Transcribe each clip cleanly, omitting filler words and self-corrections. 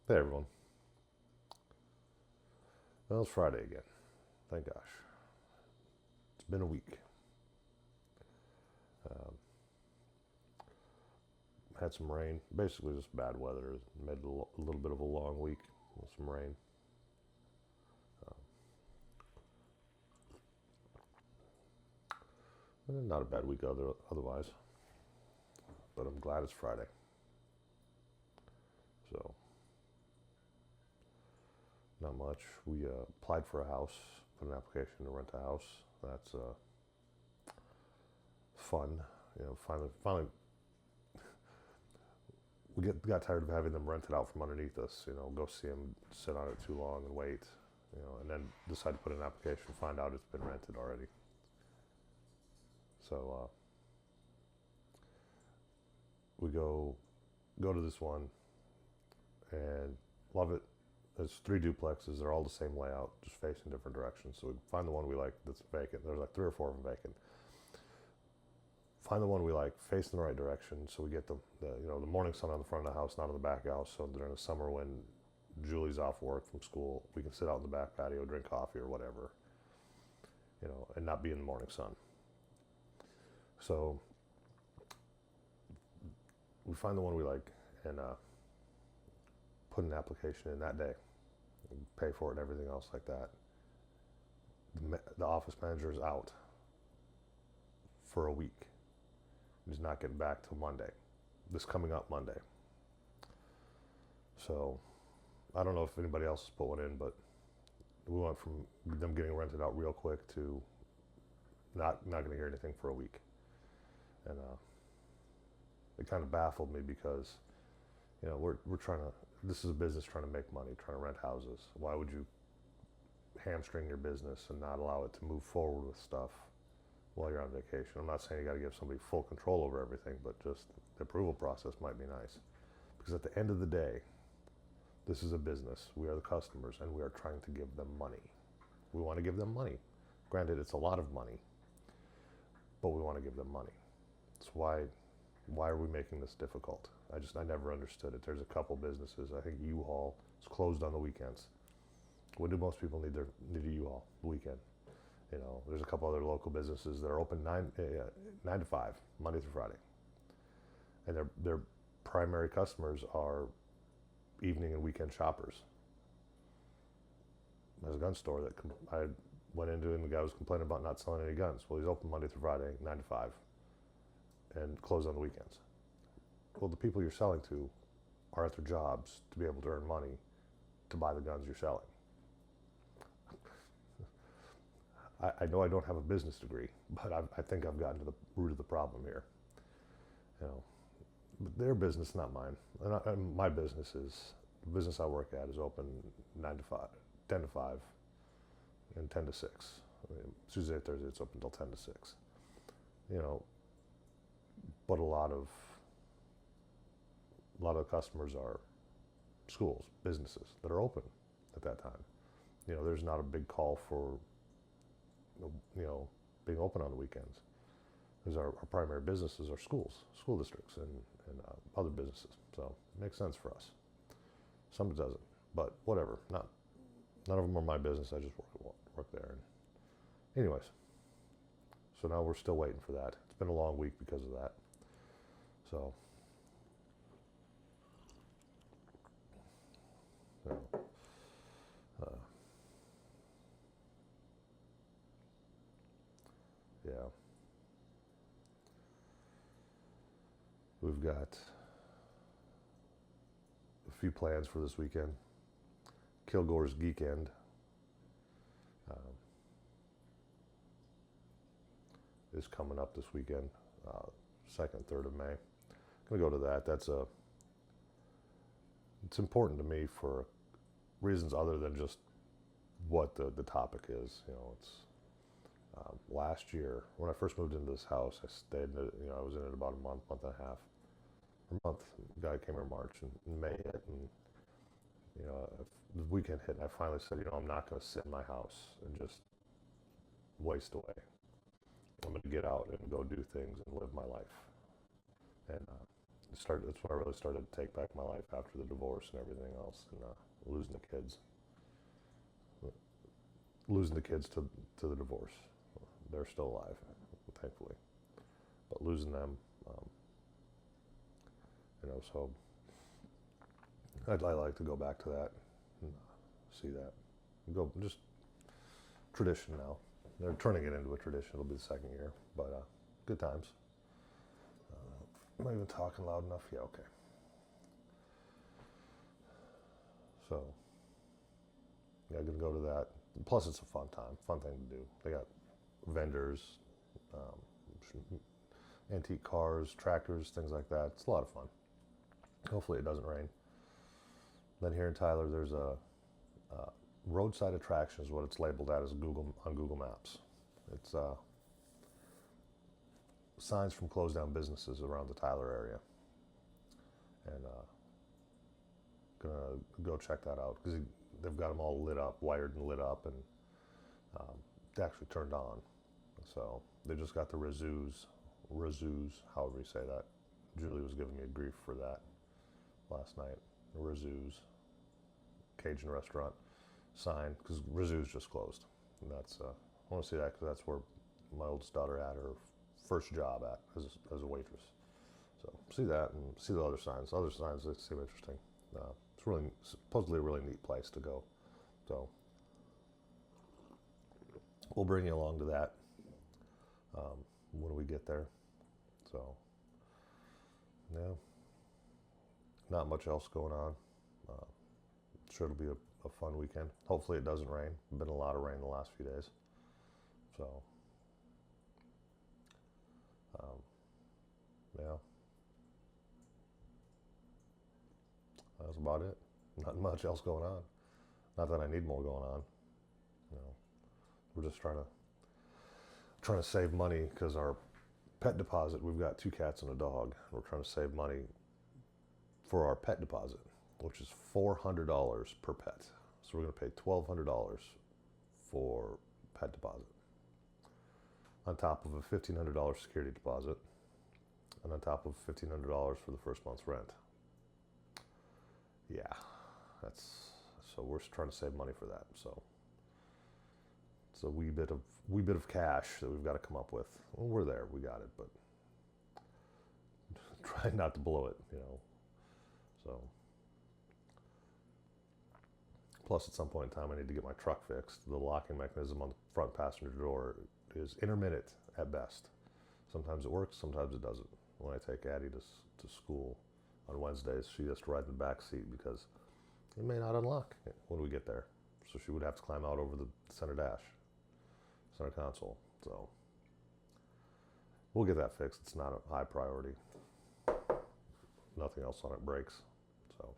Hey everyone. Well, it's Friday again. Thank gosh. It's been a week. Um, had some rain. Basically, just bad weather. Made a little bit of a long week with some rain. Not a bad week otherwise. But I'm glad it's Friday. So, not much. We applied for a house, put an application to rent a house. That's fun. Finally, got tired of having them rent it out from underneath us. Go see them, sit on it too long and wait. And then decide to put in an application, find out it's been rented already. So we go to this one and love it. There's three duplexes. They're all the same layout, just facing different directions. So we find the one we like that's vacant. There's like three or four of them vacant. Find the one we like, facing the right direction. So we get the morning sun on the front of the house, not on the back house. So during the summer when Julie's off work from school, we can sit out in the back patio, drink coffee or whatever, and not be in the morning sun. So we find the one we like and put an application in that day, and pay for it and everything else like that. The office manager is out for a week. He's not getting back till Monday, this coming up Monday. So I don't know if anybody else has put one in, but we went from them getting rented out real quick to not going to hear anything for a week, and it kind of baffled me because we're trying to. This is a business trying to make money, trying to rent houses. Why would you hamstring your business and not allow it to move forward with stuff while you're on vacation? I'm not saying you got to give somebody full control over everything, but just the approval process might be nice. Because at the end of the day, this is a business. We are the customers, and we are trying to give them money. We want to give them money. Granted, it's a lot of money, but we want to give them money. That's why are we making this difficult? I never understood it. There's a couple businesses. I think U-Haul is closed on the weekends. When do most people need a U-Haul? The weekend. There's a couple other local businesses that are open 9 to 5, Monday through Friday, and their primary customers are evening and weekend shoppers. There's a gun store that I went into, and the guy was complaining about not selling any guns. Well, he's open Monday through Friday, 9 to 5, and closed on the weekends. Well, the people you're selling to are at their jobs to be able to earn money to buy the guns you're selling. I know I don't have a business degree, but I think I've gotten to the root of the problem here. You know, but their business, not mine. And my business the business I work at is open 9 to 5, 10 to 5, and 10 to 6. I mean, Tuesday, Thursday, it's open until 10 to 6. You know, but a lot of customers are schools, businesses that are open at that time. There's not a big call for being open on the weekends. Because our primary businesses are schools, school districts, and other businesses. So it makes sense for us. Some it doesn't, but whatever. None of them are my business. I just work there. And anyways, so now we're still waiting for that. It's been a long week because of that. So, you know, uh, yeah, we've got a few plans for this weekend. Kilgore's Geekend. Um, is coming up this weekend, 2nd, 3rd of May. I'm gonna go to that. It's important to me for reasons other than just what the topic is. It's last year when I first moved into this house. I stayed in it. I was in it about a month and a half, or month. The guy came in March, and May hit, and the weekend hit, and I finally said, I'm not going to sit in my house and just waste away. I'm going to get out and go do things and live my life. And That's when I really started to take back my life after the divorce and everything else, and losing the kids, to the divorce. They're still alive, thankfully, but losing them, um, so I'd like to go back to that and see that. Go just tradition now. They're turning it into a tradition. It'll be the second year, but good times. Am I even talking loud enough? Yeah, okay. So, yeah, I'm gonna go to that. Plus, it's a fun thing to do. They got vendors, um, antique cars, tractors, things like that. It's a lot of fun. Hopefully, it doesn't rain. Then here in Tyler, there's a roadside attraction is what it's labeled at as on Google Maps. It's signs from closed down businesses around the Tyler area, and gonna go check that out because they've got them all lit up, wired and lit up, and actually turned on. So they just got the Razzoos, however you say that. Julie was giving me grief for that last night. The Razzoos Cajun restaurant sign, because Razzoos just closed, and that's I want to see that because that's where my oldest daughter had her first job at as a waitress. So see that and see the other signs. Other signs that seem interesting. It's really supposedly a really neat place to go. So we'll bring you along to that when we get there. So yeah, not much else going on. Sure, it'll be a fun weekend. Hopefully it doesn't rain. Been a lot of rain the last few days. So yeah, that's about it. Not much else going on. Not that I need more going on. You know, we're just trying to save money because our pet deposit. We've got 2 cats and a dog. We're trying to save money for our pet deposit, which is $400 per pet. So we're going to pay $1,200 for pet deposit, on top of a $1,500 security deposit, and on top of $1,500 for the first month's rent. Yeah, so we're trying to save money for that. So it's a wee bit of cash that we've got to come up with. Well, we're there, we got it, but try not to blow it, So plus, at some point in time, I need to get my truck fixed. The locking mechanism on the front passenger door is intermittent at best. Sometimes it works, sometimes it doesn't. When I take Addie to school on Wednesdays, she has to ride in the back seat because it may not unlock when we get there. So she would have to climb out over the center console. So we'll get that fixed. It's not a high priority. Nothing else on it breaks. So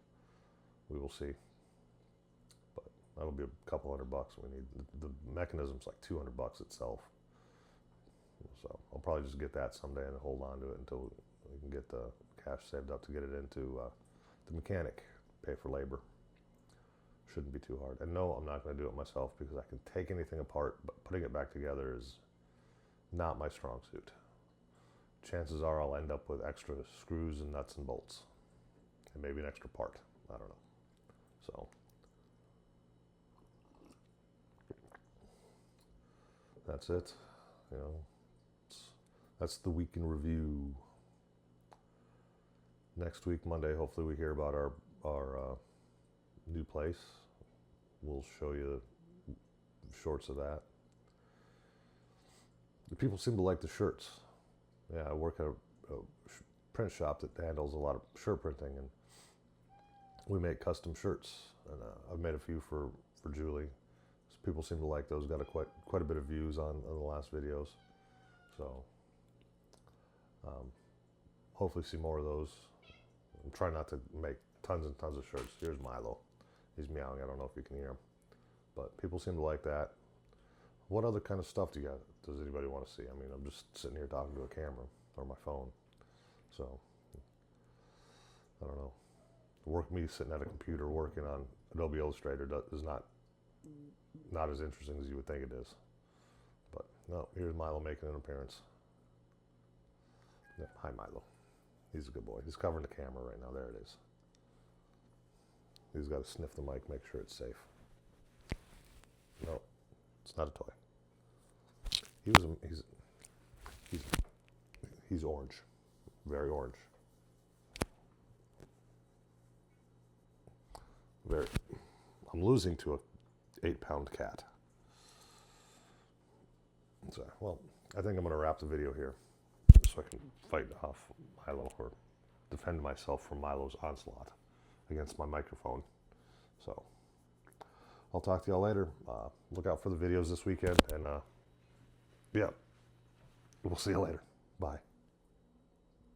we will see. But that'll be a couple $100 we need. The mechanism's like $200 itself. So I'll probably just get that someday and hold on to it until we can get the cash saved up to get it into the mechanic, pay for labor. Shouldn't be too hard. And no, I'm not going to do it myself because I can take anything apart, but putting it back together is not my strong suit. Chances are I'll end up with extra screws and nuts and bolts, and maybe an extra part. I don't know. So that's it. That's the week in review. Next week, Monday, hopefully we hear about our new place. We'll show you shorts of that. The people seem to like the shirts. Yeah, I work at a print shop that handles a lot of shirt printing, and we make custom shirts. And I've made a few for Julie. So people seem to like those. Got quite a bit of views on the last videos. So hopefully see more of those. I'm trying not to make tons and tons of shirts. Here's Milo. He's meowing. I don't know if you can hear him. But people seem to like that. What other kind of stuff does anybody want to see? I mean, I'm just sitting here talking to a camera or my phone. So, I don't know. Me sitting at a computer working on Adobe Illustrator is not as interesting as you would think it is. But no, here's Milo making an appearance. Yeah, hi, Milo. He's a good boy. He's covering the camera right now. There it is. He's got to sniff the mic, make sure it's safe. No, it's not a toy. He's orange, very orange. I'm losing to a 8-pound cat. So, well, I think I'm going to wrap the video here so I can fight off Milo or defend myself from Milo's onslaught against my microphone. So, I'll talk to y'all later. Look out for the videos this weekend, and yeah, we'll see you later. Bye.